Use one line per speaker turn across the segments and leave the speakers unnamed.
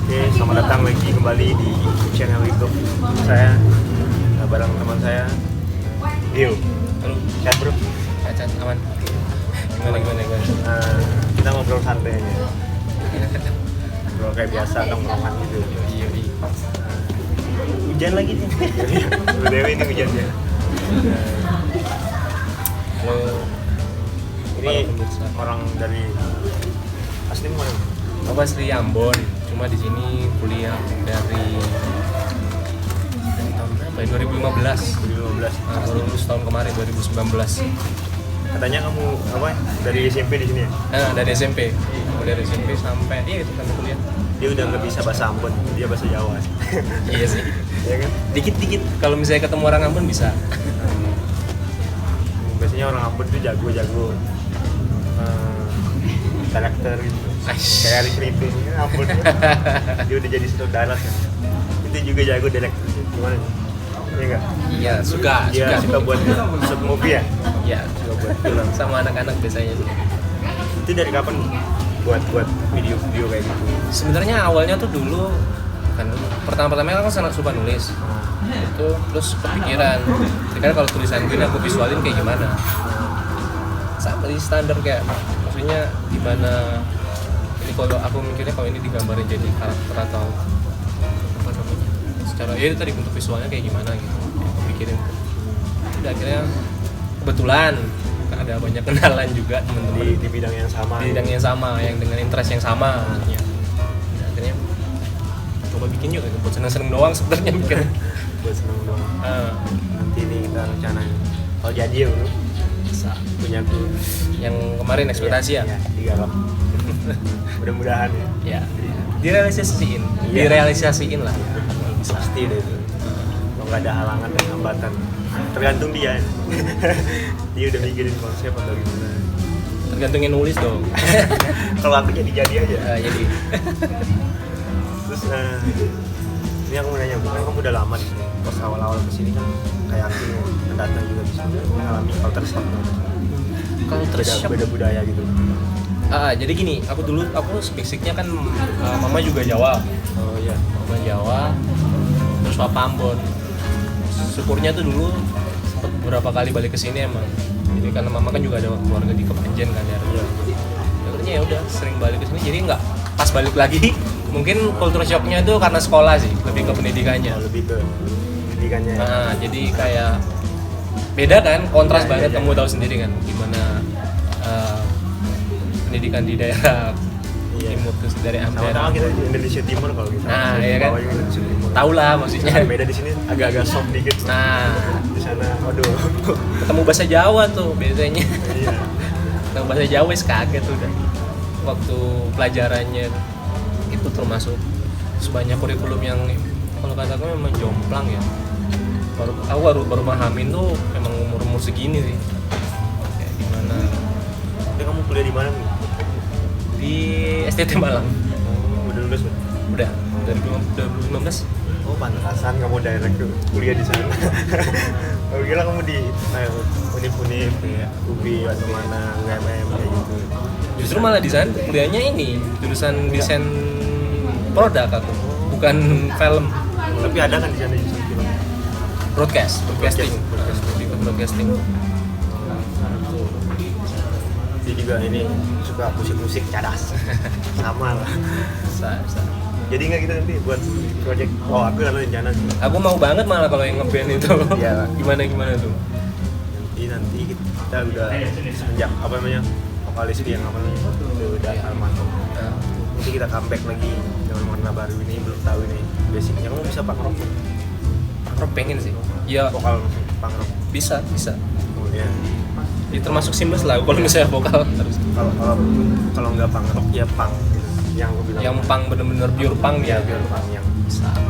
Oke, selamat datang lagi kembali di channel YouTube saya bareng teman saya Dio.
Halo,
Sehat bro?
Cacat, aman. Gimana?
Kita ngobrol santai aja. Ngobrol kayak biasa, tongkrongan gitu.
Iya.
Hujan lagi nih. Udah ini hujannya.
Halo.
Ini orang dari asli mana?
Aku asli Ambon, cuma di sini kuliah dari tahun berapa ya? 2015.
2015.
Baru lulus tahun kemarin 2019.
Katanya kamu apa? Dari SMP di sini ya?
Dari SMP. Dari SMP sampai itu sampai kuliah.
Dia udah nggak bisa bahasa Ambon, dia bahasa Jawa.
Iya sih.
Ya kan?
Dikit-dikit. Kalau misalnya ketemu orang Ambon bisa.
Biasanya orang Ambon tuh jago-jago karakter gitu. Kayak Aris Ritu, Ambon. Dia udah jadi saudara kan. Itu juga jago director. Gimana nih? Iya nggak?
Iya, suka.
Suka buat short movie ya?
Iya,
Suka buat film.
sama anak-anak biasanya sih.
Itu dari kapan buat video-video kayak gitu?
Sebenarnya awalnya tuh dulu pertama-tama aku sangat suka nulis. Itu terus kepikiran, kira kalau tulisan gue aku visualin kayak gimana? Sama di standar kayak, maksudnya gimana? Ini kalau aku mikirnya kalau ini digambarin jadi karakter atau apa namanya? Secara ya itu tadi bentuk visualnya kayak gimana gitu. Aku pikirin. Udah akhirnya kebetulan ada banyak kenalan juga teman-teman
Di bidang yang sama.
di bidang yang sama, yang dengan interest yang sama maksudnya. Nah, akhirnya coba bikin yuk buat seneng-seneng doang sebenarnya bikin.
Buat seneng doang. Nanti ini kita rencanain. Kalau jadi ya bro,
Bisa.
punya aku.
Yang kemarin ekspektasi ya.
Iya, digarap. Mudah-mudahan ya.
Ya. Direalisasiin lah. Bisa.
Pasti deh itu. Kalau nggak ada halangan dan hambatan, tergantung dia. Dia udah mikirin konsep atau gimana.
Tergantung yang nulis dong.
Kalau aku jadi aja.
Jadi
Terus ini aku mau nanya, bukan kamu udah lama di sini? Pas awal-awal kesini kan kayak aku yang datang juga bisa mengalami culture shock. Beda budaya gitu.
Jadi gini, aku basicnya kan mama juga Jawa.
Oh iya.
Mama Jawa, terus papa Ambon. Syukurnya tuh dulu sempet beberapa kali balik ke sini emang. Jadi karena mama kan juga ada keluarga di Kepanjen kan ya. Akhirnya ya udah sering balik ke sini, jadi nggak pas balik lagi. Mungkin culture shocknya tuh karena sekolah sih, lebih ke pendidikannya.
Lebih ke pendidikannya.
Jadi kayak beda kan, kontras
Iya,
banget.
iya.
Kamu tahu sendiri kan gimana pendidikan di daerah timur terus dari
Sama-sama
daerah.
kita di Indonesia Timur kalau kita.
Iya kan.
Bawahnya Indonesia Timur.
Tahu lah maksudnya.
Beda di sini agak-agak soft dikit.
Nah,
Di sana, waduh.
ketemu bahasa Jawa tuh biasanya.
Iya.
Ketemu bahasa Jawa kaget udah. Waktu pelajarannya itu termasuk sebanyak kurikulum yang kalau kataku memang jomplang ya. Aku baru pahamin tuh memang umur segini sih. Kayak gimana?
Jadi kamu kuliah di mana nih?
Di STT Malang.
Udah lulus belum?
Udah dari 2019.
Oh pantesan kamu direct tuh kuliah di sana. Oh gila kamu di univ ya, UBI atau mana UMM kayak gitu.
Justru malah di sana kuliahnya ini jurusan desain produk aku, bukan film.
Tapi ada kan di sana justru film.
Broadcasting.
Broadcasting.
Lebih ke broadcasting.
Dia juga ini suka musik cadas. Sama lah.
Bisa.
Jadi nggak kita nanti buat project. Oh aku ada rencana sih.
Aku mau banget malah kalau yang ngeband itu.
Iya.
Gimana tuh?
Nanti kita udah semenjak apa namanya vokalis yang apa namanya udah almarhum. Nanti kita comeback lagi dengan warna baru ini, belum tahu ini basicnya. Kamu bisa punk rock?
Rock pengen sih. Ya
Vokal punk rock.
bisa.
Kemudian
Ya, termasuk seamless lah kalau misalnya vokal harus.
kalau nggak punk rock ya punk gitu. Yang aku bilang.
Yang punk bener-bener pure punk
ya
ya.
pure punk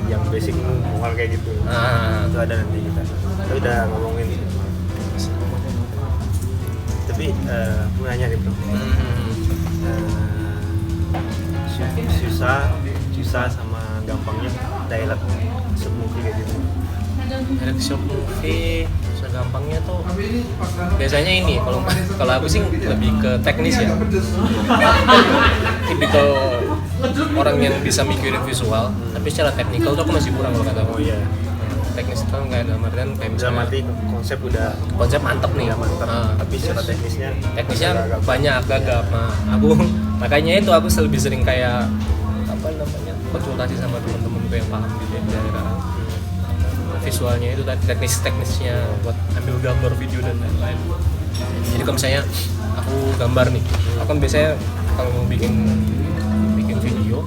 yang basic vokal kayak gitu.
Nah,
Itu ada nanti kita. Kita udah ngomongin. Tapi aku nanya nih bro. Susah sama gampangnya dialog movie kayak gitu.
Direct short movie segampangnya tuh biasanya ini kalau aku sih lebih ke teknis ya, tipikal orang yang bisa mikirin visual, tapi secara teknikal tuh aku masih kurang kalau kata aku.
Oh iya.
Teknis itu kayak dalam artian kayak
Dalam
misalnya
arti konsep udah
konsep mantep nih.
mantap.
Nah,
Tapi secara teknisnya agak-agak.
banyak gagap. Nah, aku makanya itu aku lebih sering kayak apa namanya konsultasi sama teman-temanku yang paham gitu ya daerah visualnya itu tadi teknisnya buat ambil gambar video dan lain-lain. Jadi kalau misalnya aku gambar nih, aku kan biasanya kalau mau bikin video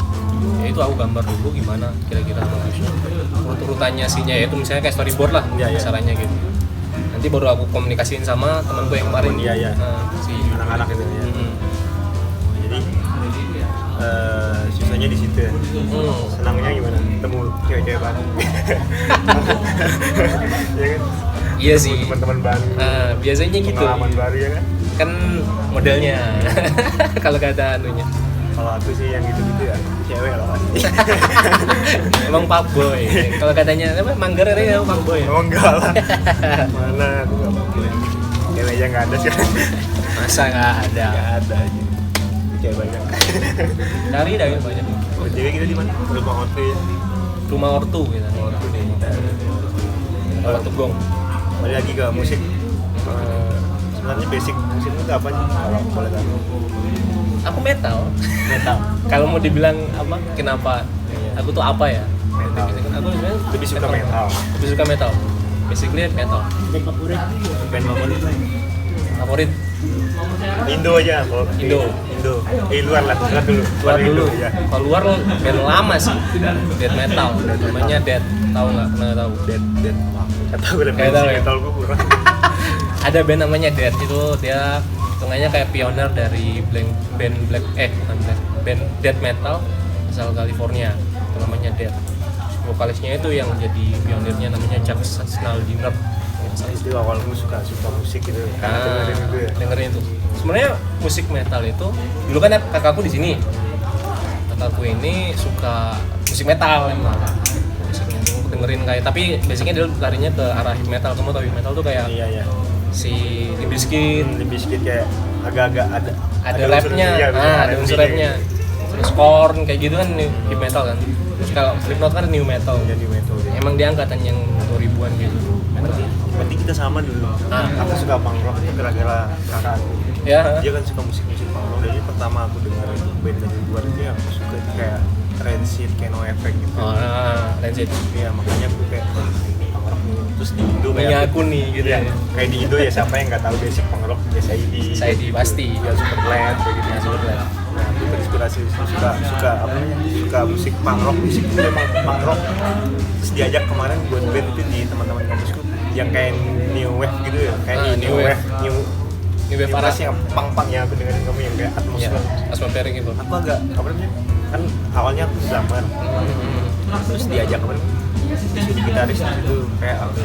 ya itu aku gambar dulu gimana kira-kira bagusnya urut-urutannya sihnya ya itu misalnya kayak storyboard lah
Iya, iya.
caranya gitu. Nanti baru aku komunikasiin sama temanku yang kemarin.
Iya, iya.
Si
Anak-anak itu ya.
Mm-mm.
Jadi susahnya di situ ya. Senangnya gimana? Ketemu cewek-cewek baru. Ya kan?
Iya sih.
Teman-teman baru.
Nah, biasanya gitu.
Pengalaman baru ya kan?
Kan modelnya kalau kata anunya.
Kalau aku sih yang gitu-gitu ya cewek lah pasti.
Emang fuckboy. Kalau katanya apa Manggar ya fuckboy.
Oh enggak lah. Mana aku enggak apa-apa. Cewek aja enggak ada sih.
Masa nggak ada?
Enggak ada aja. Cewek banyak.
Dari banyak.
Oh, cewek kita di mana? Rumah ortu ya.
Rumah ortu gitu.
Ortu deh kita.
Apa tuh gong?
Balik lagi ke musik. Sebenarnya basic musik itu apa sih? Kalau boleh tahu.
Aku metal.
Metal.
Kalau mau dibilang apa? Kenapa?
Iya.
Aku tuh apa ya?
Metal.
Aku sebenarnya
Lebih suka metal.
Lebih suka metal. Basically metal.
Band favorit? Band
Favorit
Indo aja kalau
Indo.
Luar lah, luar dulu.
Luar dulu.
Indo, ya.
Kalau luar band lama sih. Death metal. Namanya Death. Tahu nggak? Pernah tahu?
Dead. Nggak tahu
Nggak tahu
referensi
ya?
metal gue kurang.
Ada band namanya Death itu dia hitungannya kayak pioner dari band death metal asal California. Itu namanya Death. Vokalisnya itu yang jadi pionirnya namanya Chuck Schuldiner.
Itu awal gue suka musik gitu. Dengerin itu ya.
Dengerin itu. Sebenarnya musik metal itu dulu kan kakakku di sini. Kakakku ini suka musik metal emang. Musiknya tuh dengerin kayak tapi basicnya dia larinya ke arah heavy metal. Kamu tahu heavy metal tuh kayak
Iya.
si Limp Bizkit,
Lebih sedikit kayak agak-agak
ada rapnya, ada unsur rapnya, terus Korn kayak gitu kan heavy metal kan. Terus kalau Slipknot kan new metal.
Jadi metal.
Emang dia angkatan yang 2000-an gitu.
Berarti kita sama dulu. Aku suka punk rock itu gara-gara kakak aku.
Ya.
Dia kan suka musik punk rock. Jadi pertama aku dengar itu band dari luar itu ya aku suka kayak Rancid, Keno Effect gitu.
Oh, Rancid.
Iya makanya aku kayak ini punk rock nih. Terus di Indo
Punya
kayak
aku nih gitu
ya,
ya.
kayak di Indo ya siapa yang nggak tahu basic punk rock SID.
SID pasti.
Ya Superbad kayak gitu. Superbad. Nah, aku terinspirasi suka apa namanya? Suka musik punk rock. Musik itu memang punk rock. Terus diajak kemarin buat band itu di teman-teman kampusku yang kayak new wave gitu ya, kayak
New wave
new
parah
sih yang punk yang aku dengerin kamu yang kayak
ya,
atmosfer.
atmospheric gitu.
Aku agak apa namanya? Kan awalnya aku drummer. Terus diajak apa namanya? Jadi gitaris itu kayak apa?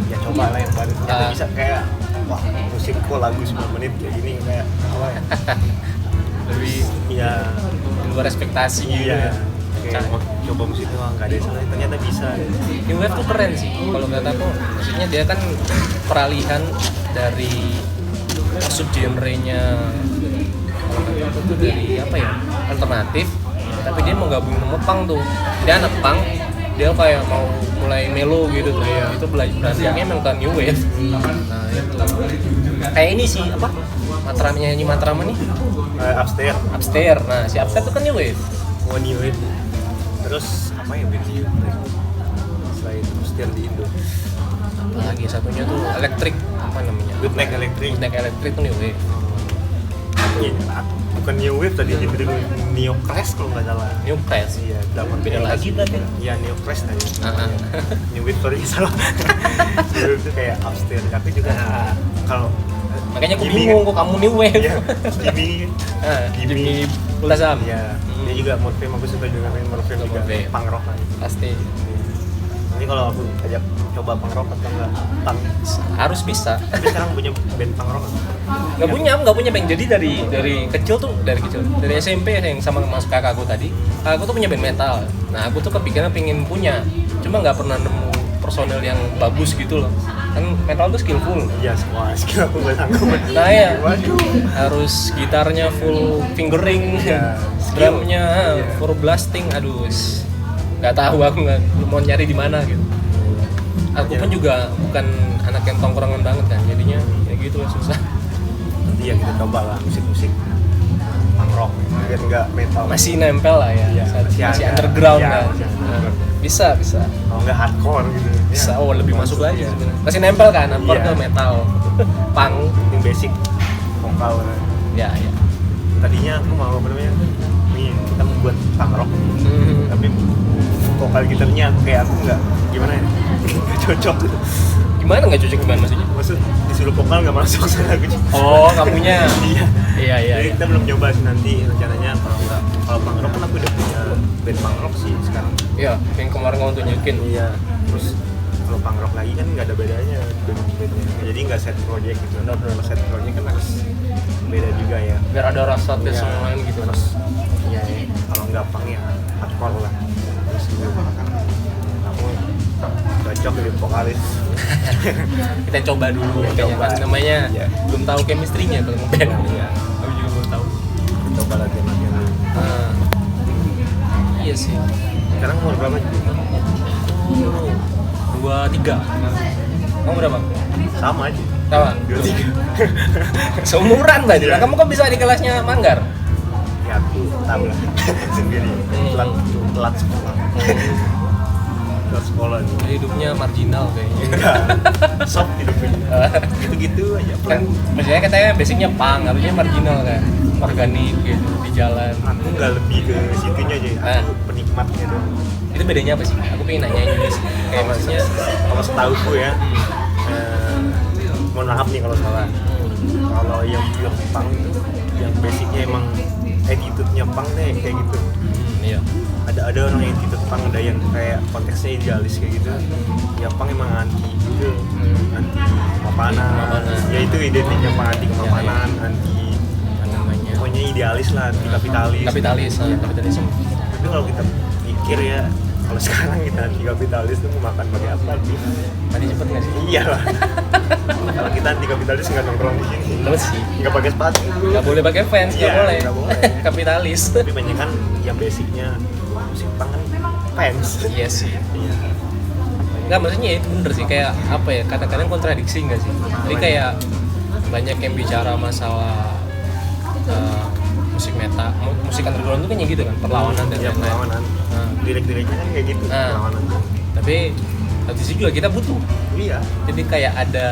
Ya coba lah yang baru. Ternyata bisa kayak wah musik kok lagu 9 menit kayak gini kayak apa ya?
Lebih
Iya.
di luar ekspektasi gitu
Iya.
ya.
Kayak mau coba musik itu nggak ada salah ternyata bisa.
New Wave tuh keren sih kalau kata aku. Maksudnya dia kan peralihan dari maksud genre-nya kalau kata aku tuh dari apa ya alternatif, tapi dia mau gabung sama punk tuh. Dia anak punk, dia kayak mau mulai melo gitu tuh. Itu belajarnya memang ke New Wave. Nah itu kayak ini sih apa Matramnya nyanyi Matrama nih Upstairs. Nah si Upstairs tuh kan New Wave.
Oh, new wave. Terus apa ya band selain Upstairs di Indo?
Apalagi satunya tuh Electric apa namanya?
Goodnight Electric.
Goodnight Electric tuh New Wave.
Iya, bukan new wave tadi jadi dulu Neo Crash kalau nggak salah.
New Crash.
Iya,
Beda lagi berarti.
Iya, Neo Crash tadi.
Ah.
New wave sorry salah. New wave itu kayak Upstairs, tapi juga kalau
Makanya aku
Jimmy
bingung
kan?
kok kamu New Wave.
Iya, Jimmy.
Jimmy Pulsam.
Iya, dia juga Morfem aku suka dengerin Morfem juga
Morfem.
punk rock kan.
Pasti
Ini kalau aku ajak coba punk rock atau enggak punk.
harus bisa.
Tapi sekarang punya band punk rock.
Nggak punya band. Jadi dari kecil dari SMP yang sama mas kakakku tadi, kakakku tuh punya band metal. Nah aku tuh kepikiran pengen punya, cuma nggak pernah nemu personel yang bagus gitu loh. Kan metal tuh skillful.
Iya, semua skill aku nggak sanggup.
Nah ya,
Waduh.
harus gitarnya full fingering,
Iya,
drumnya
Iya.
full blasting. Aduh, nggak tahu aku nggak mau nyari di mana gitu. Aku pun juga bukan anak yang tongkrongan banget kan, jadinya ya gitu lah susah.
Nanti ya kita coba lah musik-musik punk rock biar nggak metal.
Masih nempel lah ya,
Iya,
masih
ada.
underground
Iya,
kan.
masih underground.
Bisa.
Kalau nggak hardcore gitu.
Bisa,
Ya.
lebih masuk lagi
Iya.
sebenarnya. Masih nempel kan, hardcore
Iya.
ke metal, punk.
Yang basic vokal.
Ya.
Tadinya aku mau apa namanya? Nih kita membuat punk rock, tapi vokal gitarnya kayak aku nggak gimana ya? Nggak cocok.
Gimana nggak cocok gimana maksudnya?
Maksud disuruh vokal nggak masuk sana aku.
Oh, kamunya.
Iya.
Iya.
Jadi kita belum nyoba sih nanti rencananya kalau punk rock kan aku udah punya band punk rock sih sekarang.
Iya, yang kemarin kamu tunjukin.
Iya. Terus kalau punk rock lagi kan nggak ada bedanya bandnya. Jadi nggak set project gitu. Kalau set project kan harus beda juga ya.
Biar ada rasa tes
Iya.
yang lain gitu.
Terus ya kalau nggak punk ya hardcore lah. Terus juga kan aku cocok jadi vokalis.
Kita coba dulu
Iya,
kayaknya
coba.
kan namanya
Iya.
belum tahu chemistry-nya kalau ngeband.
Iya.
Aku juga belum tahu.
Coba latihan-latihan.
Nah, iya sih.
Sekarang umur berapa?
23. Kamu berapa?
Sama aja.
Sama.
23.
Seumuran berarti. Nah,
Iya.
kamu kok bisa di kelasnya Manggar?
Ya aku tahu lah sendiri. Telat sekolah. Telat sekolah nih.
Jadi hidupnya marginal kayaknya.
Enggak. Soft hidupnya. Gitu-gitu aja.
Kan maksudnya katanya basicnya punk, harusnya marginal kan. Organik gitu di jalan.
Aku nggak lebih ke situnya aja.
Ah.
Aku penikmatnya doang.
Itu bedanya apa sih? Aku pengen nanya juga sih. Kayak maksudnya
Kalau setahuku ya, mohon maaf nih kalau salah. Kalau yang pure punk itu, yang basicnya emang attitude-nya punk deh kayak gitu.
iya.
Ada orang yang attitude punk, ada yang kayak konteksnya idealis kayak gitu. Ya punk emang anti gitu, anti kemapanan.
Kemapanan.
Ya itu identiknya punk, anti kemapanan, anti
Apa namanya?
pokoknya idealis lah, anti kapitalis.
Kapitalisme.
Tapi kalau kita pikir ya, kalau sekarang kita anti kapitalis tuh mau makan pakai apa sih?
Tadi cepet nggak sih?
Iya lah. Kalau kita anti kapitalis nggak nongkrong di sini,
Terus sih.
nggak pakai sepatu.
Nggak boleh pakai fans, nggak
Iya,
boleh.
nggak boleh.
Kapitalis.
Tapi banyak kan yang basicnya musik punk kan fans.
Iya sih.
Iya.
Nggak, maksudnya itu bener sih, kayak apa ya, kadang-kadang kontradiksi nggak sih? Jadi kayak banyak yang bicara masalah musik metal, musik underground itu kan ya gitu kan, perlawanan dan
Iya,
lain-lain.
perlawanan.
Nah,
Lirik-liriknya kan kayak gitu,
Nah.
perlawanan.
tapi satu sisi juga kita butuh.
Iya.
Jadi kayak ada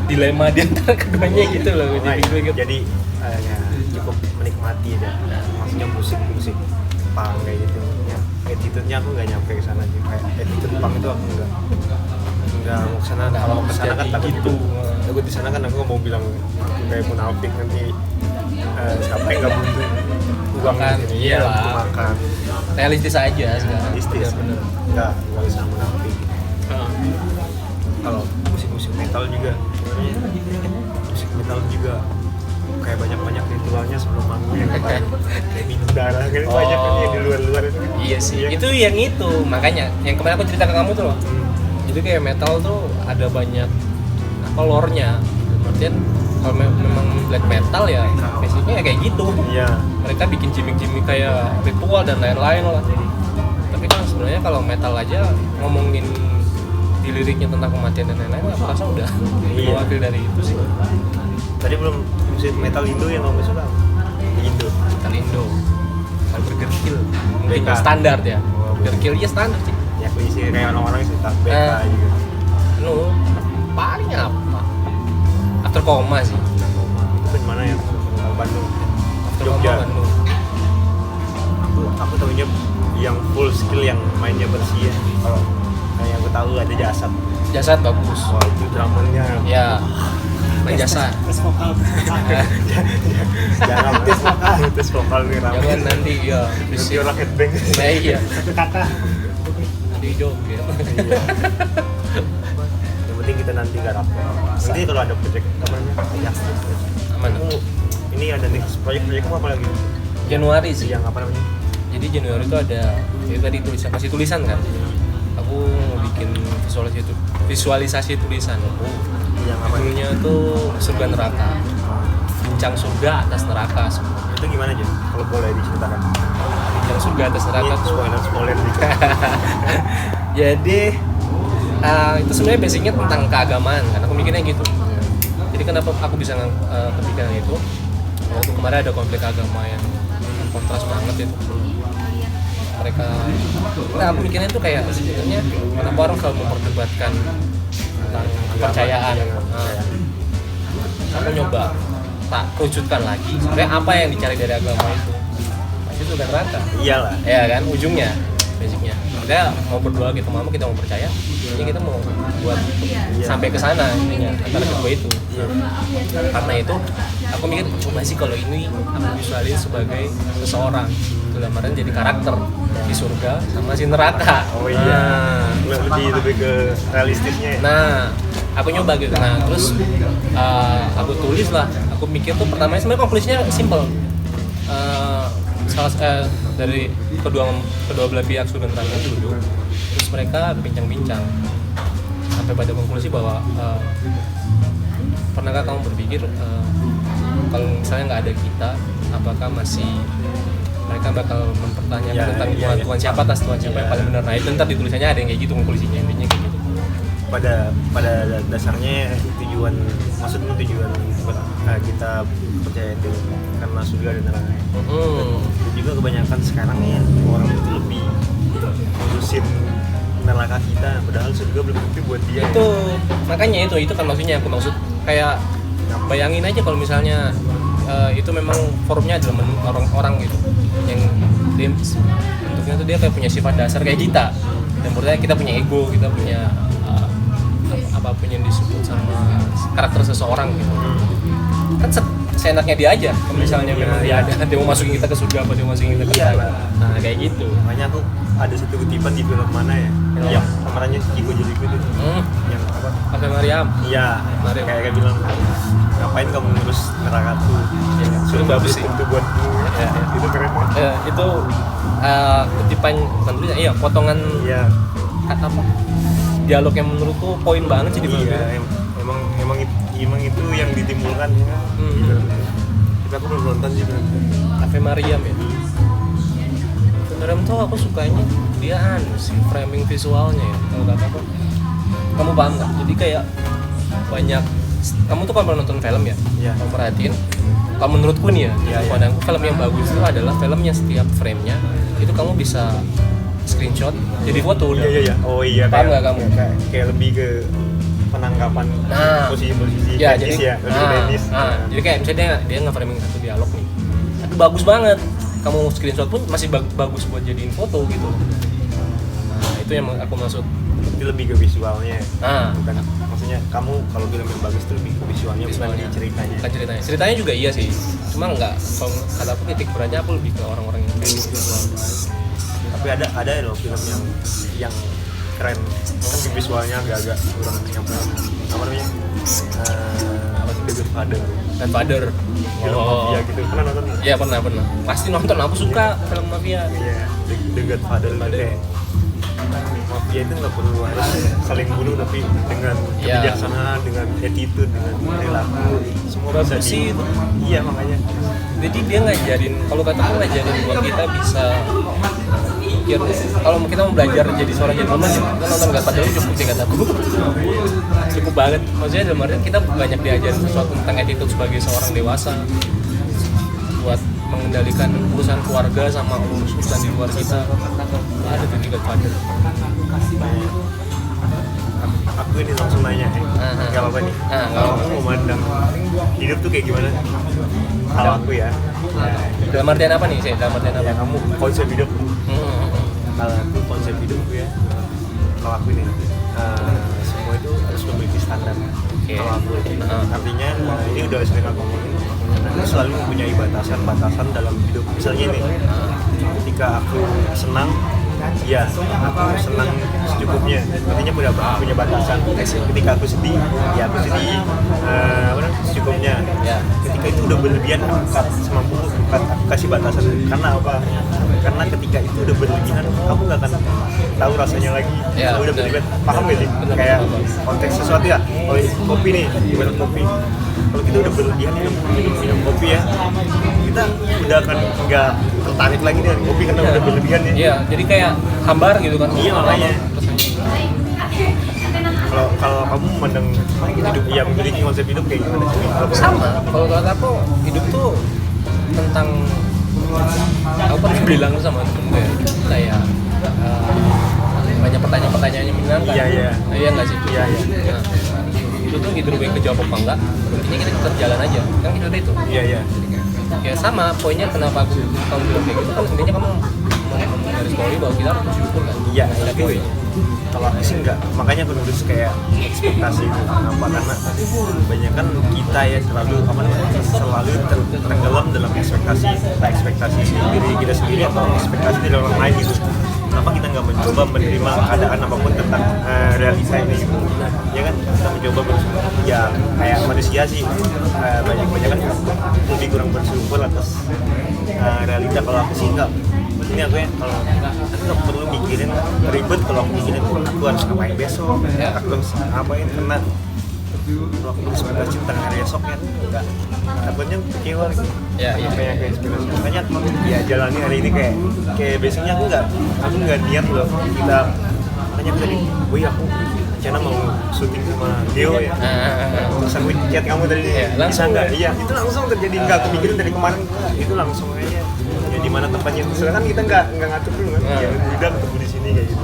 dilema di antara keduanya gitu loh. Jadi gue gitu.
Jadi ya, cukup menikmati dah. Maksudnya musik punk kayak gitu. Ya, attitude-nya aku nggak nyampe ke sana sih. Kayak attitude punk itu aku nggak mau ke sana. Kalau mau ke sana kan takut
gitu.
Takut di sana kan aku mau bilang aku kayak munafik nanti. Siapa yang nggak butuh uang
Makan,
di sini?
iyalah.
Untuk makan.
Realistis aja sekarang.
Realistis.
Iya, bener.
Nggak bisa munafik.
Heeh.
Kalau musik metal juga, musik metal juga kayak banyak ritualnya sebelum manggung yang kayak minum darah kan banyak kan yang di luar itu kan.
Iya sih.
Iya kan?
Itu yang itu. Makanya yang kemarin aku cerita ke kamu tuh loh.
Hmm.
Jadi kayak metal tuh ada banyak apa lore-nya. Artian kalau memang black metal ya basicnya ya kayak gitu.
Iya.
Mereka bikin gimmick-gimmick kayak ritual dan lain-lain lah. Tapi kan sebenarnya kalau metal aja ngomongin di liriknya tentang kematian dan lain-lain, aku rasa udah
Iya.
mewakili dari itu sih.
Tadi belum musik metal Indo yang kamu suka? Di Indo.
Metal Indo, kalau Burger Kill, mungkin
BK.
ya standar ya.
Oh,
Burger Kill ya standar sih.
Ya klise kayak orang-orang suka BK
Eh.
juga.
Anu, paling apa? After Coma sih.
Itu band mana ya? Bandung.
After
Jogja.
Coma Bandung.
Aku tahunya yang full skill yang mainnya bersih ya. Kalau yang aku tahu ada Jasad.
Jasad bagus.
Wah itu drummernya.
Ya, main jasa.
Jangan tes vokal nih Ram.
Jangan nanti ya
Nanti
bisik.
orang headbang.
Nah iya,
Satu kata.
nanti joget.
Iya. Yang penting kita nanti garap. Nanti kalau ada project apa namanya? Ya.
Aman.
Kamu ini ada nih proyek kamu apa lagi?
Januari sih.
Yang apa namanya?
Jadi Januari itu ada, ya tadi tulisan, kasih tulisan kan. aku mau bikin visualisasi tulisan.
Yang apa?
Judulnya tuh surga neraka, bincang surga atas neraka semua.
Itu gimana aja? Kalau boleh diceritakan.
Bincang surga atas neraka
Ini
tuh.
spoiler dikit.
Jadi itu sebenarnya basicnya tentang keagamaan kan, aku mikirnya gitu. Jadi kenapa aku bisa kepikiran itu? Waktu kemarin ada konflik agama yang kontras banget itu. Mereka, nah aku mikirnya tuh kayak sebenarnya kenapa orang selalu memperdebatkan tentang kepercayaan. Aku nyoba tak kerucutkan lagi. Sebenarnya apa yang dicari dari agama itu? Pasti surga neraka.
Iyalah.
Ya kan, ujungnya, basicnya. Kita mau berdoa, kita mau percaya, jadi kita mau buat sampai ke sana intinya antara kedua itu. Karena itu, aku mikir coba sih kalau ini aku visualin sebagai seseorang, dalam artian jadi karakter di surga sama si neraka.
Oh iya. Lebih ke realistisnya.
Nah, aku nyoba gitu. Nah, terus aku tulis lah. Aku mikir tuh pertamanya sebenarnya konklusinya simple. Dari kedua belah pihak surga neraka duduk, terus mereka bincang-bincang sampai pada konklusi bahwa pernahkah kamu berpikir kalau misalnya nggak ada kita, apakah masih mereka bakal mempertanyakan tentang Tuhan siapa atas Tuhan siapa yang paling benar. Nah itu ntar di tulisannya ada yang kayak gitu konklusinya, intinya kayak gitu.
Pada dasarnya tujuan kita percaya itu karena surga dan neraka. Dan juga kebanyakan sekarang ya orang itu lebih ngurusin neraka kita, padahal surga belum tentu buat dia.
Itu makanya itu kan maksudnya aku maksud kayak bayangin aja kalau misalnya itu memang forumnya adalah orang-orang gitu yang dia bentuknya tuh dia kayak punya sifat dasar kayak kita, dan menurutnya kita punya ego, kita punya apapun yang disebut sama karakter seseorang gitu. Kan seenaknya dia aja kalau misalnya memang dia ada, dia mau masukin kita ke surga apa dia mau masukin kita ke neraka. Nah kayak gitu.
Makanya aku ada satu kutipan di film mana ya yang pemerannya Chico Jericho itu yang apa?
Ave Mariam.
Iya, kayak bilang ngapain kamu ngurus neraka tuh?
Itu bagus sih.
Itu buatmu. Ya, itu keren banget.
Itu kutipan bukan tulisan, iya potongan kata apa? Dialog yang menurutku poin banget sih di film.
Iya, emang itu yang ditimbulkan ya. Tapi aku belum nonton sih.
Ave Mariam ya. Ave Mariam tuh aku sukanya dia sih framing visualnya ya. Kalau kata apa? Kamu paham nggak? Jadi kayak banyak. Kamu tuh kalau nonton film ya, kamu perhatiin. Kalau menurutku nih ya, pandangku film yang bagus itu adalah film yang setiap frame-nya itu kamu bisa screenshot jadi foto udah.
Iya. Oh iya.
Paham nggak kamu?
Kayak lebih ke penangkapan posisi-posisi
ya,
medis
jadi,
ya, medis.
Jadi kayak misalnya dia nge-framing satu dialog nih, itu bagus banget. Kamu screenshot pun masih bagus buat jadiin foto gitu. Nah itu yang aku maksud.
Itu lebih ke visualnya.
Bukan.
Maksudnya kamu kalau film yang bagus itu lebih ke visualnya. Bukan di ceritanya.
Bukan ceritanya. Ceritanya juga iya sih. Cuma enggak. Kalau kata aku titik beratnya aku lebih ke orang-orang yang visual.
Tapi ada loh film yang keren, tapi visualnya agak-agak kurang nyampe. Apa namanya? The Godfather.
Godfather.
Film mafia gitu. Pernah nonton?
Iya pernah. Pasti nonton. Aku suka film mafia.
Iya. The Godfather. Mafia itu nggak perlu harus saling bunuh, tapi dengan kebijaksanaan, dengan attitude, dengan perilaku, semua bisa
sih itu.
Iya makanya.
Jadi dia ngajarin, kalau kataku ngajarin buat kita bisa mikir. Kalau kita mau belajar jadi seorang gentleman, kita nonton Godfather itu cukup sih kataku. Cukup banget. Maksudnya dalam artian kita banyak diajarin sesuatu tentang attitude sebagai seorang dewasa, buat mengendalikan urusan keluarga sama urusan di luar kita. Ada tuh juga Godfather.
Aku ini langsung nanya, nggak apa-apa nih. Kalau kamu memandang hidup tuh kayak gimana? Kalau aku ya.
Dalam artian apa nih sih? Dalam artian apa?
Ya kamu konsep hidup. Kalau aku konsep hidupku ya. Kalau aku ini semua itu harus memiliki standar. Kalau aku artinya ini udah sering aku ngomongin. Aku selalu mempunyai batasan dalam hidup. Misalnya ini, ketika aku senang, ya aku senang secukupnya, artinya punya batasan. Ketika aku sedih ya aku sedih, secukupnya. Ketika itu udah berlebihan aku semampu aku kasih batasan. Karena apa? Karena ketika itu udah berlebihan kamu nggak akan tahu rasanya lagi. Kalau udah berlebihan, paham gak sih? Kayak konteks sesuatu ya. Kalau kopi nih, gimana kopi? Kalau kita udah berlebihan minum kopi ya, kita udah akan nggak tertarik lagi dengan kopi karena udah berlebihan ya.
Iya, jadi kayak hambar gitu kan.
Iya, makanya. Kalau kamu memandang hidup yang memiliki konsep hidup kayak gimana?
Sama. Kalau kata aku hidup tuh tentang, aku pernah bilang sama temen gue kayak banyak pertanyaan-pertanyaan yang menyenangkan. Iya nggak sih?
Iya.
Nah, itu tuh hidup gue kejawab apa enggak? Intinya kita tetap jalan aja. Kan kita itu.
Iya.
Ya sama, poinnya kenapa kamu bilang kayak gitu kan intinya kamu garis bawahi bahwa kita harus bersyukur kan.
Iya, tapi kalau aku sih enggak, makanya aku nulis kayak ekspektasi itu. Kenapa? Karena banyak kan kita ya selalu tenggelam dalam ekspektasi diri kita sendiri atau ekspektasi dari orang lain gitu. Kenapa kita nggak mencoba menerima keadaan apapun tentang realita ini gitu? Ya kan kita mencoba ya kayak manusia sih banyak kan lebih kurang bersyukur atas realita. Kalau aku sih enggak, ini aku ya kalau aku nggak perlu mikirin ribet. Kalau aku mikirin aku harus ngapain besok, aku harus ngapain, karena kalau aku harus berbaca tentang hari esok kan enggak, takutnya kecewa gitu. Kayak inspirasi, makanya ya jalani hari ini kayak biasanya aku nggak niat loh kita, makanya tadi aku rencana mau syuting sama Geo ya, terus aku chat kamu tadi bisa nggak? Iya, itu langsung terjadi, nggak aku mikirin dari kemarin, itu langsung aja ya di mana tempatnya. Sedangkan kita nggak ngatur dulu kan, ya udah ketemu di sini kayak gitu.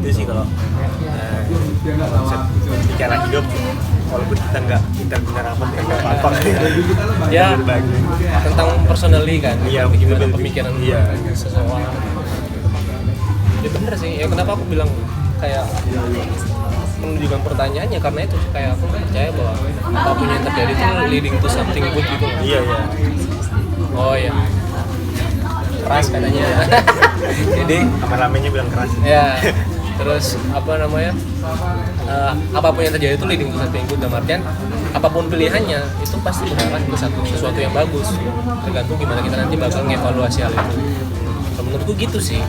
Itu sih kalau konsep bicara hidup, walaupun kita benar apa
ya tentang personally kan, gimana pemikiran seseorang. Ya bener sih, ya kenapa aku bilang kayak menunjukkan pertanyaannya, karena itu kayak aku percaya bahwa apapun yang terjadi itu leading to something good gitu.
Iya.
Oh iya, keras katanya. Jadi
kameramennya bilang keras
ya. Terus apapun yang terjadi itu leading to something good, dalam artian apapun pilihannya itu pasti mengarah ke sesuatu yang bagus, tergantung gimana kita nanti bakal ngevaluasi hal itu. Menurutku gitu sih.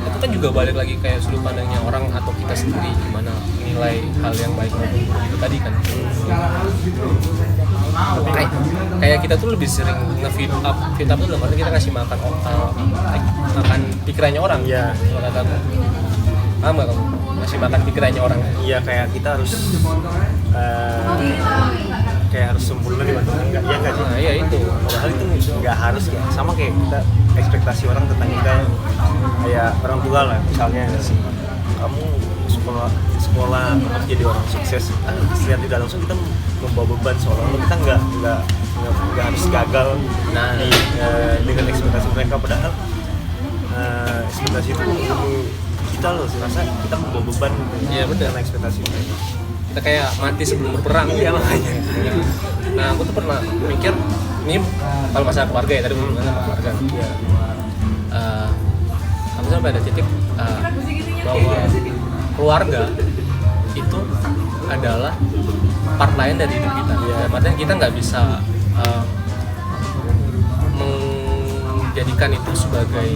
Itu kan juga balik lagi kayak sudut pandangnya orang atau kita sendiri gimana menilai hal yang baik maupun buruk itu tadi kan. Kayak kita tuh lebih sering nge-feed up tuh dalam arti kita ngasih makan pikirannya orang.
Iya.
Kalau kata aku, paham gak kamu? Ngasih makan pikirannya orang.
Iya, kayak kita harus kayak harus sempurna di mata enggak, ya nggak sih?
Nah, iya itu.
Padahal itu nggak harus ya. Sama kayak kita ekspektasi orang tentang kita, kayak orang tua lah misalnya, kamu sekolah harus jadi orang sukses. Lihat tidak langsung kita membawa beban seolah-olah kita nggak harus gagal dengan ekspektasi mereka. Padahal ekspektasi itu kita loh rasa kita membawa beban dengan ekspektasi mereka.
Kita kayak mati sebelum berperang.
Iya, makanya.
Nah, aku tuh pernah mikir, ini kalau masalah keluarga ya, tadi aku bilang sama keluarga. Aku sampai ada titik bahwa keluarga itu adalah part lain dari hidup kita. Maksudnya kita nggak bisa menjadikan itu sebagai,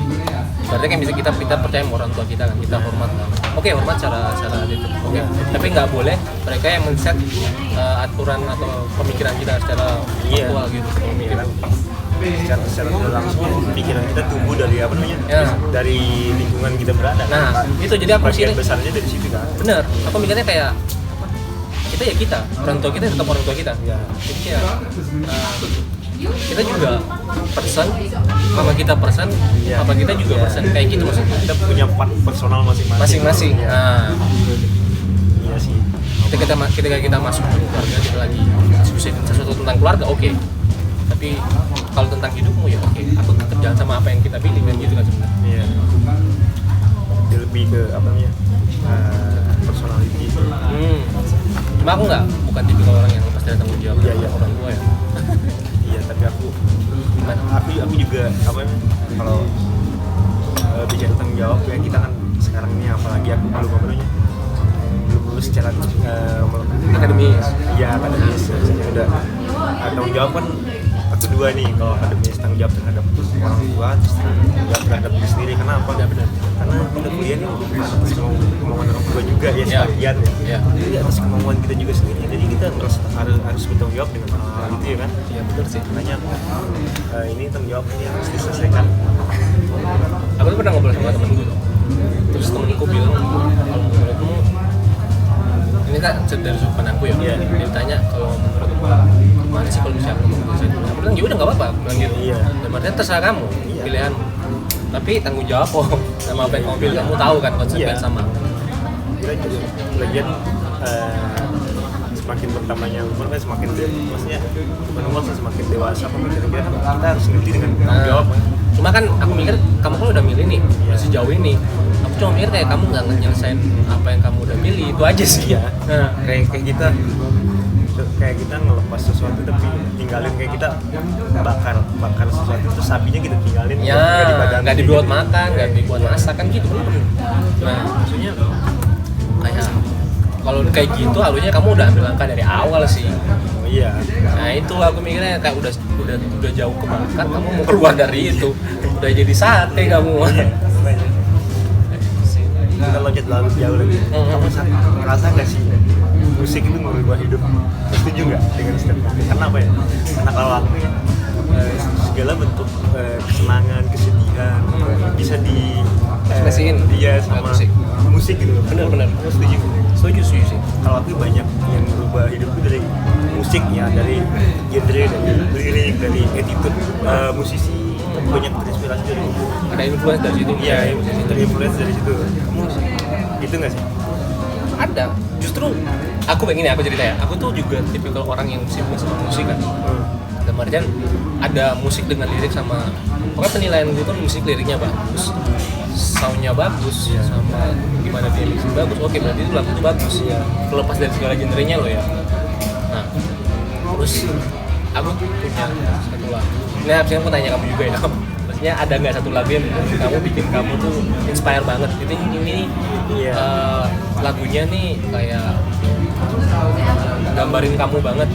berarti kan bisa kita percaya sama orang tua kita kan, kita hormat kan. Oke, hormat cara itu. Oke. Tapi nggak boleh mereka yang men-set aturan atau pemikiran kita secara aktual gitu. Pemikiran secara langsung pikiran kita tumbuh dari dari lingkungan kita berada. Nah, itu jadi aku
bagian besarnya dari situ kan.
Bener. Aku mikirnya kayak kita orang tua kita tetap orang tua kita. Jadi kayak kita juga person, mama kita person, papa kita juga person, kayak gitu maksudnya.
Kita punya part personal masing-masing.
Nah,
iya sih.
Ketika kita masuk ke keluarga, kita lagi diskusi sesuatu tentang keluarga, oke. Tapi kalau tentang hidupmu ya oke. Aku tetap jalan sama apa yang kita pilih kan gitu kan sebenarnya.
Iya. Dia lebih ke personality.
Cuma aku bukan tipikal orang yang lepas dari tanggung jawab orang tua ya.
Iya, tapi aku juga kalau bicara tanggung jawab ya, kita kan sekarang ini apalagi aku belum belum lulus secara
akademis.
Ya akademis biasanya udah tanggung jawab kan aku dua nih, kalau akademis tanggung jawab terhadap orang tua, terus tanggung jawab terhadap diri sendiri. Kenapa?
Benar.
Karena kita kuliah ini bukan atas kemauan orang tua juga ya, sebagian
ya.
Jadi atas kemauan kita juga sendiri, jadi kita harus bertanggung jawab dengan hal itu ya kan.
Iya benar sih.
Makanya ini tanggung jawab ini harus diselesaikan.
Aku tuh pernah ngobrol sama temenku tuh, terus temenku bilang kalau menurutmu ini kan dari sudut pandangku ya, dia tanya kalau menurutmu gimana sih kalau misalnya kamu memutuskan itu? Aku bilang ya udah nggak apa-apa, aku bilang gitu. Dan artinya terserah kamu, pilihanmu. Tapi tanggung jawab sama apa yang kamu pilih, kamu tahu kan konsekuensi sama.
Kita juga lagian semakin bertambahnya umur kan semakin maksudnya bukan umur sih, semakin dewasa pemikiran kita kan, kita harus ngerti dengan tanggung jawab kan.
Cuma kan aku mikir kamu kan udah milih nih, udah sejauh ini. Aku cuma mikir kayak kamu nggak nyelesain apa yang kamu udah pilih, itu aja sih.
Iya. Kayak kita ngelepas sesuatu tapi tinggalin, kayak kita bakar sesuatu itu sapinya kita tinggalin.
Ya, nggak dibuat makan, nggak dibuat masak kan gitu bener. Nah, maksudnya kayak kalau kayak gitu halunya kamu udah ambil langkah dari awal sih.
Oh iya.
Nah itu aku mikirnya kayak udah jauh ke makan, kamu mau keluar dari itu, udah jadi sate kamu.
Kita loncat lalu jauh lagi. Kamu ngerasa nggak sih musik itu merubah hidup? Setuju nggak dengan statement? Karena apa ya? Karena kalau aku ya, segala bentuk kesenangan, kesedihan bisa di
ekspresiin
dia sama musik gitu.
Bener.
Kamu setuju?
Setuju sih.
Kalau aku banyak yang merubah hidupku dari musik ya, dari genre, dari lirik, dari attitude musisi. Banyak terinspirasi dari itu.
Ada influence dari situ?
Iya, terinfluence dari situ. Kamu gitu nggak sih?
Ada. Justru aku begini, aku cerita ya. Aku tuh juga tipikal orang yang sibuk sama musik kan. Dan artian ada musik dengan lirik sama, pokoknya penilaian gue tuh musik liriknya bagus, soundnya bagus, sama gimana dia mixing bagus. Oke, berarti itu lagu itu bagus. Kelepas dari segala genrenya loh ya. Nah, terus aku punya satu lagu. Nah, abisnya aku tanya kamu juga ya. Maksudnya ada nggak satu lagu yang kamu bikin kamu tuh inspire banget? Ini lagunya nih kayak gambarin kamu banget.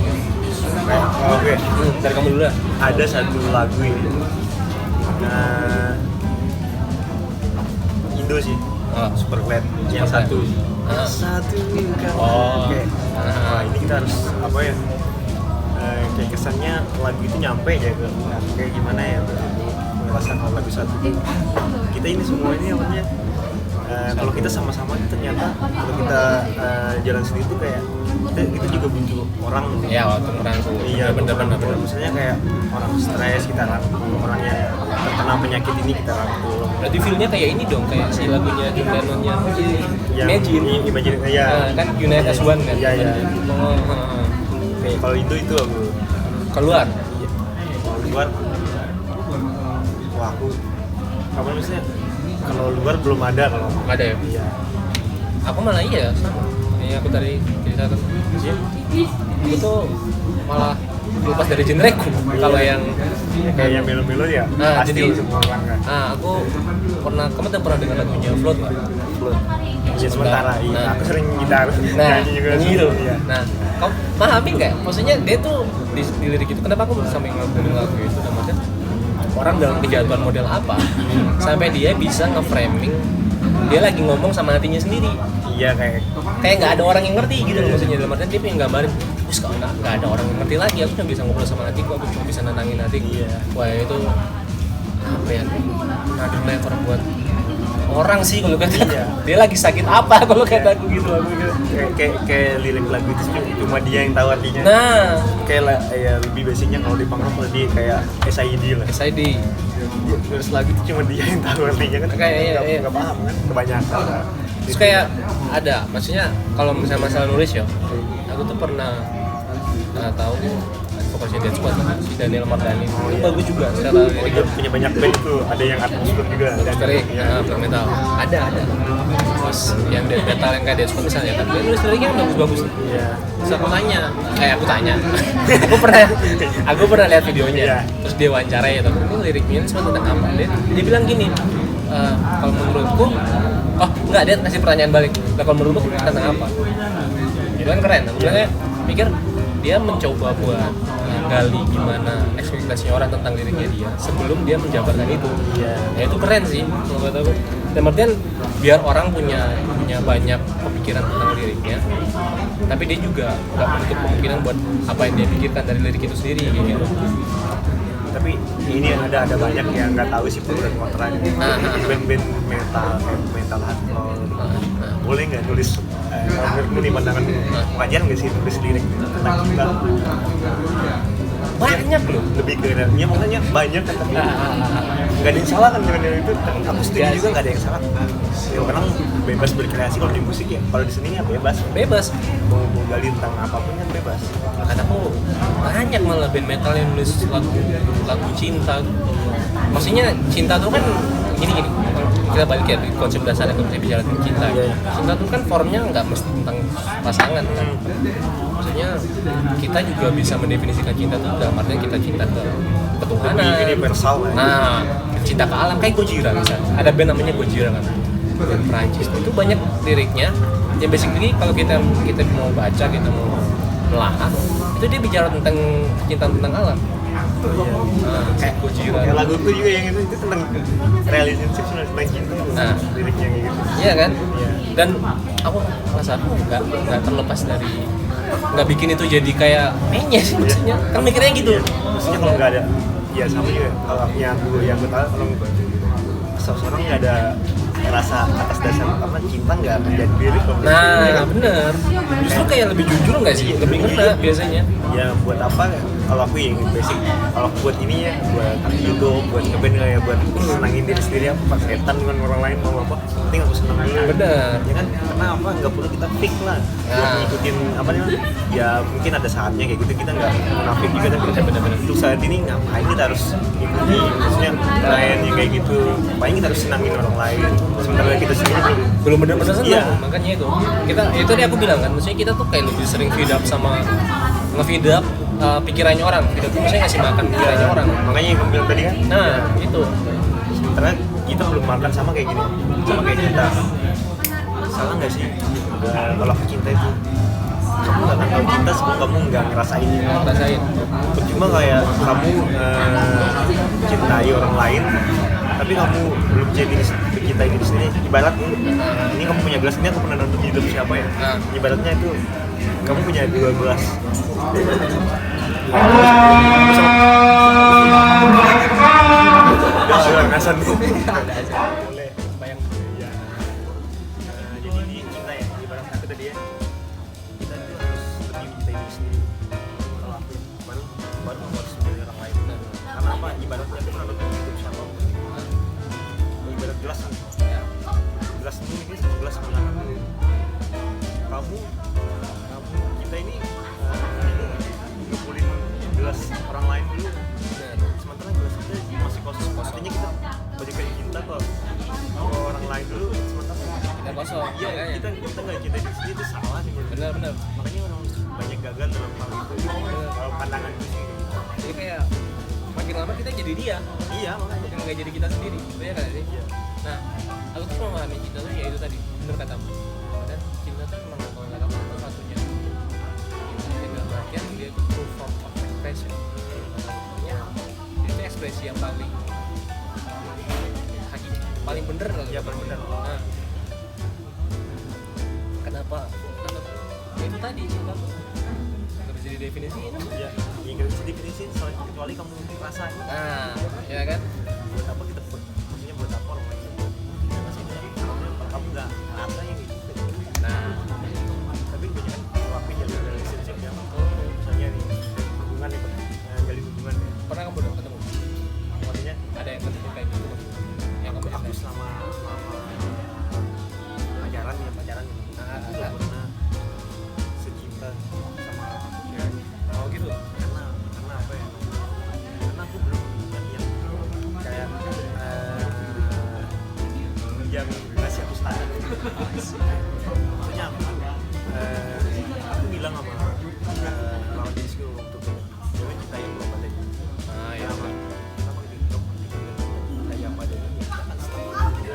Oke.
Dari kamu dulu lah.
Ada satu lagu ini. Indo sih. Superglad yang satu. Satu kan. Oke. Nah, ini kita harus apa ya? Kayak kesannya lagu itu nyampe aja ke kayak gimana ya, penjelasan lagu satu kita ini semua ini namanya kalau kita sama-sama ternyata kalau kita jalan sendiri tuh kayak kita juga butuh orang
ya waktu merangkul.
Iya
bener.
Misalnya kayak orang stres kita rangkul, orang yang terkena penyakit ini kita rangkul.
Berarti feel-nya kayak ini dong, kayak si lagunya John Lennonnya Imagine
ya.
Kan Unite as One kan.
Iya. Kayak kalau itu aku
keluar.
Iya. Kalau luar, wah aku apa misalnya kalau luar belum ada kalau.
Nggak ada ya?
Iya.
Aku malah iya sama. Ini aku tadi cerita kan. Iya. Aku tuh malah lepas dari genreku. Kalau yang
kayak yang melo-melo ya. Pasti
jadi
semua orang kan.
aku kamu pernah dengar lagunya Float nggak?
Float. Iya sementara. Iya. Aku sering gitar.
Nyanyi
juga.
Gitu.
Iya.
Nah, kamu pahami nggak? Maksudnya dia tuh di lirik itu kenapa aku sampai ngelakuin lagu itu? Dan maksudnya orang dalam kejatuhan model apa sampai dia bisa nge-framing dia lagi ngomong sama hatinya sendiri.
Iya
kayak nggak ada orang yang ngerti gitu loh, maksudnya dalam artian dia pengen gambarin terus kalau nggak ada orang yang ngerti lagi, aku cuma bisa ngobrol sama hatiku, aku cuma bisa nenangin hatiku. Wah itu apa ya, another level buat orang sih kalau kata dia lagi sakit apa kalau kata aku gitu.
Kayak lirik lagu itu cuma dia yang tahu artinya.
Nah
kayak ya lebih basicnya kalau di punk rock lebih kayak SID lah. Terus lagu itu cuma dia yang tahu artinya kan. Kayak nggak paham kan kebanyakan.
Terus kayak ada, maksudnya kalau misalnya masalah nulis ya, aku tuh pernah tahu vokalisnya Dead Squad si Daniel Mardani. Itu bagus juga secara
dia punya banyak band itu, ada yang atmosfer juga,
atmosferik, black metal. Ada. Terus yang death metal yang kayak Dead Squad misalnya, tapi nulis liriknya bagus-bagus. Iya. Terus aku tanya. aku pernah lihat videonya. Terus dia wawancara ya, tapi ini liriknya ini semua tentang apa? Dia bilang gini, kalau menurutku, enggak, dia kasih pertanyaan balik. Nah, kalau menurutku tentang apa? Itu kan keren. Aku bilangnya mikir dia mencoba buat gali gimana ekspektasinya orang tentang liriknya dia sebelum dia menjabarkan itu. Ya itu keren sih menurut aku. Dan artian biar orang punya banyak pemikiran tentang liriknya, tapi dia juga nggak menutup kemungkinan buat apa yang dia pikirkan dari lirik itu sendiri gitu.
Tapi ini ada banyak yang nggak tahu sih pro dan kontra. Band-band metal hardcore boleh nggak nulis menurutmu nih pandangan wajar nggak sih nulis lirik tentang cinta?
Banyak loh,
lebih ke ya makanya banyak kan, tapi nggak ada yang salah kan dengan itu. Aku setuju juga nggak ada yang salah. Ya orang bebas berkreasi kalau di musik ya, kalau di seni ya bebas mau gali tentang apapun kan bebas.
Kataku banyak malah band metal yang nulis lagu cinta. Maksudnya cinta tuh kan gini kita balik ya konsep dasarnya kalau kita bicara tentang cinta. Cinta tuh kan formnya nggak mesti tentang pasangan kan. Maksudnya kita juga bisa mendefinisikan cinta itu dalam artian kita cinta ke ketuhanan,
universal kan.
Nah, cinta ke alam kayak Gojira misalnya. Ada band namanya Gojira kan, band Prancis. Itu banyak liriknya yang basically kalau kita mau baca, kita mau melahap, itu dia bicara tentang cinta tentang alam.
Kayak
Gojira.
Kayak lagu itu juga yang itu tentang relationship tentang cinta. Liriknya kayak gitu.
Iya kan?
Iya.
Dan aku merasa aku nggak terlepas dari nggak bikin itu jadi kayak mainnya sih maksudnya. Kan mikirnya gitu.
Maksudnya kalau nggak ada, ya sama juga. Kalau yang gue tahu kalau seseorang nggak ada rasa atas dasar karena cinta nggak akan jadi lirik.
Nah bener. Justru kayak lebih jujur nggak sih? Lebih ngena biasanya.
Ya buat apa? Kalau aku yang basic, kalau buat ini ya, buat hidup, buat ngeband ya, buat senangin diri sendiri, apa paketan dengan orang lain mau apa, penting aku senang dulu.
Bener.
Ya kan, karena apa? Nggak perlu kita fix lah. Buat ngikutin apa nih? Ya mungkin ada saatnya kayak gitu kita nggak munafik juga, tapi bener-bener untuk saat ini ngapain kita harus ikuti? Maksudnya lain yang kayak gitu, ngapain kita harus senangin orang lain? Sementara kita sendiri
belum bener-bener senang.
Iya.
Makanya itu tadi aku bilang kan, maksudnya kita tuh kayak lebih sering feed up sama nge-feed up pikirannya orang. Feed up tuh maksudnya ngasih makan pikirannya orang.
Makanya yang kamu bilang tadi kan.
Nah itu.
Sementara kita belum makan sama kayak gini, sama kayak kita. Salah nggak sih kalau cinta itu? Kamu nggak akan tahu cinta sebelum kamu nggak ngerasainnya. Cuma kayak kamu cintai orang lain, tapi kamu belum jadi mencintai diri sendiri. Ibarat ini kamu punya gelas, ini aku pernah nonton hidup siapa ya? Ibaratnya itu kamu punya 2 gelas. Udah ngasan tuh. Boleh. Bayang. Ya. Jadi ini cinta ya, ibarat aku tadi ya. Kita itu harus lebih mencintai diri sendiri. Kalau aku baru harus mencintai orang lain. Karena apa? Ibaratnya aku pernah nonton hidup siapa? Ibarat gelas. Gelas ini sama gelas menanam. Kamu kita ini ngumpulin gelas orang lain dulu. Sementara gelas kita masih kosong. Artinya kita banyak kayak cinta kok orang lain dulu. Sementara
Kita kosong.
Iya, kita nggak cinta diri sendiri, itu salah sih.
Benar.
Makanya orang banyak gagal dalam hal itu. Kalau pandangan itu sih.
Jadi kayak makin lama kita jadi dia.
Iya, makanya
Nggak jadi kita sendiri. Itu ya kan sih?
Iya.
Nah, aku tuh memahami cinta tuh ya itu tadi, bener katamu. Dan cinta tuh memang kalau nggak tahu satu-satunya. Cinta dalam artian dia itu true form of expression. Artinya itu ekspresi yang paling hakiki, paling bener lah.
Iya, paling bener.
Nah, kenapa? Ya itu tadi cinta tuh nggak bisa didefinisiin.
Iya, nggak bisa definisi kecuali kamu rasain.
Nah, ya kan?
Buat apa kita maksudnya buat apa orang lain kamu nggak ngerasain gitu.
Nah,
tapi banyak kan ngelakuin ya relationship yang misalnya nih hubungan nih, jalin hubungan ya.
pernah kamu udah ketemu?
Maksudnya
Ada yang ketemu kayak gitu? Yang kamu
aku selama pacaran aku nggak pernah secinta sama cewek.
Oh gitu?
Karena apa ya? Karena aku belum yang kayak yang ngasih aku standar. Maksudnya aku bilang sama lawan jenisku waktu itu, cewek kita yang belum balik.
Ah ya.
Kenapa gitu? Kayak apa adanya ya, kita kan standar.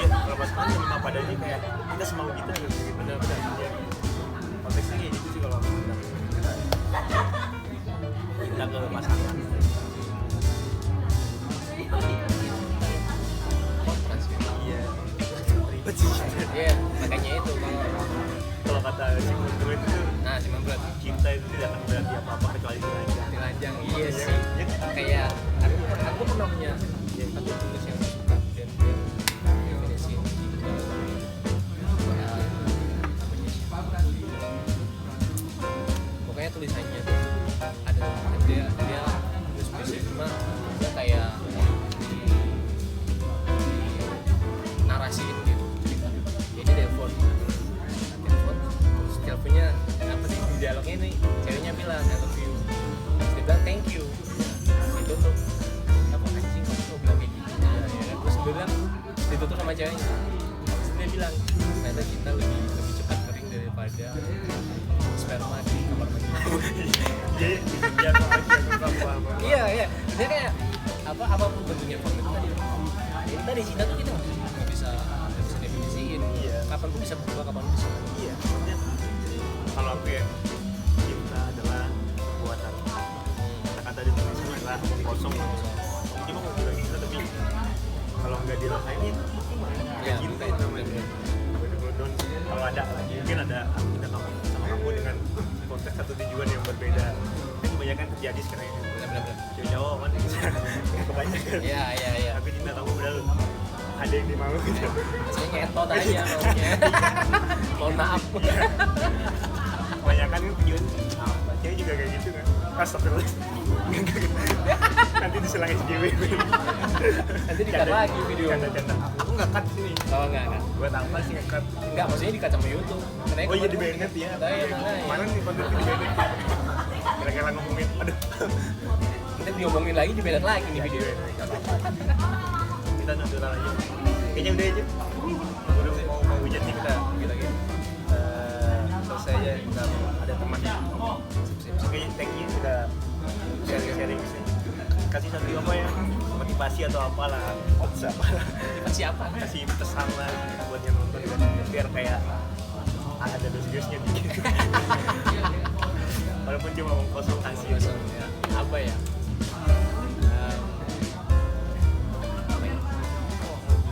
iya kalau pasangan ya lima padanya kayak kita semau kita gitu. Benar-benar ya. Konteksnya kayak gitu sih kalau kita ke pasangan.
kontras gitu.
Iya. Ribet sih.
Iya, makanya itu
Kalau kata Sigmund Freud itu,
nah cuma berat
cinta itu tidak akan berarti apa-apa kecuali dilanjang.
dilanjang. Iya sih. Kayak aku pernah punya satu tulis yang suka dan dia definisi cinta. Ya, apa sih? Pokoknya tulisannya tuh ada dia tulis puisi cuma dia kayak narasiin gitu cerita. Jadi telepon terus teleponnya apa sih di dialognya ini ceweknya bilang I love you, terus dia bilang thank you, ditutup apa anjing kamu mau bilang kayak gitu ya, terus dia bilang ditutup sama ceweknya, terus dia bilang ternyata cinta lebih cepat kering daripada sperma di kamar mandi.
Jadi dia apa?
Iya dia kayak apapun bentuknya format tadi ini tadi cinta tuh kita nggak bisa definisiin.
Iya.
Kapan pun bisa berubah, kapan pun bisa berubah.
Iya, maksudnya kalau aku ya cinta adalah buatan. Kata-kata di tulisan adalah kosong. Cuma mau bilang cinta tapi kalau nggak dirasain ya gimana?
Iya,
Cinta itu namanya. Kalau ada mungkin ada aku cinta sama kamu dengan konteks atau tujuan yang berbeda. Kan kebanyakan terjadi sekarang ini.
Benar-benar.
Cowok kan kebanyakan.
Iya.
Aku cinta kamu padahal ada yang dimau gitu.
Saya ngetot aja maunya. Mohon maaf.
Kebanyakan kan tujuan apa? Cewek juga kayak gitu kan. Astagfirullah. Nanti diselang SJW.
Nanti di-cut lagi video.
Canda. Aku nggak cut sini.
Oh enggak.
Buat apa sih nge-cut?
Enggak, maksudnya di-cut sama YouTube. Karena
Oh iya di Bennett ya. Mana nih kontennya di Bennett? Kira-kira ngomongin, aduh.
Kita diomongin lagi di Bennett lagi nih video.
Kita natural aja. Kayaknya udah aja. Udah mau hujan nih kita gitu. Selesai aja, kita ada teman. Oke, thank you sudah sharing sih. Kasih satu apa ya? Motivasi atau apalah.
Motivasi apa?
Kasih pesan lah buat yang nonton biar kayak ada seriusnya dikit. Walaupun cuma ngomong konsultasi.
Ya. Apa ya?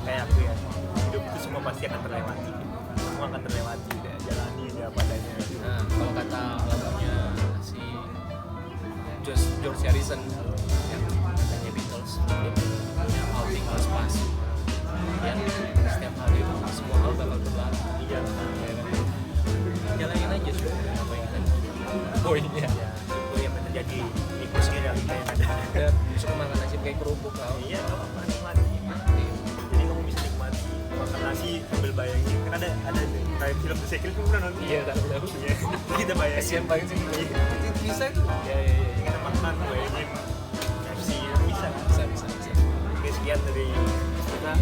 Kayak aku ya, hidup itu semua pasti akan terlewati. Semua akan terlewati, deh. Jalani aja padanya.
Nah, kalau kata lagunya si George Harrison yang katanya Beatles, dia punya all things pass. Ya, setiap hari itu semua hal bakal berlalu.
Iya.
Ya kan? Jalanin aja sih apa yang kita poinnya.
Ya, itu yang terjadi ikuti realita yang ada.
Dan suka makan nasi kayak kerupuk kau.
Iya, nggak apa-apa, nikmati. Jadi kamu bisa nikmati makan nasi sambil bayangin. Kan ada kayak film The Secret kamu pernah nonton?
Iya, tahu.
Iya. Kita bayangin.
Kasian banget sih.
Iya.
Itu bisa tuh.
Iya. Kita makan bayangin FC bisa.
Bisa.
Oke, sekian dari kita.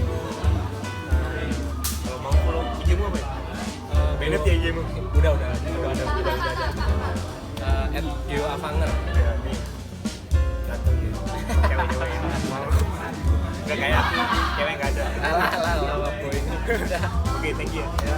Kalau mau follow IG-mu apa ya? Bennett ya IG-mu?
Udah ada. Gio Avanger.
Ya, nih. Gantung gitu. Cewek-cewek yang mau. Nggak kayak aku, cewek nggak ada.
Alah, boy. Udah.
Oke, thank you ya.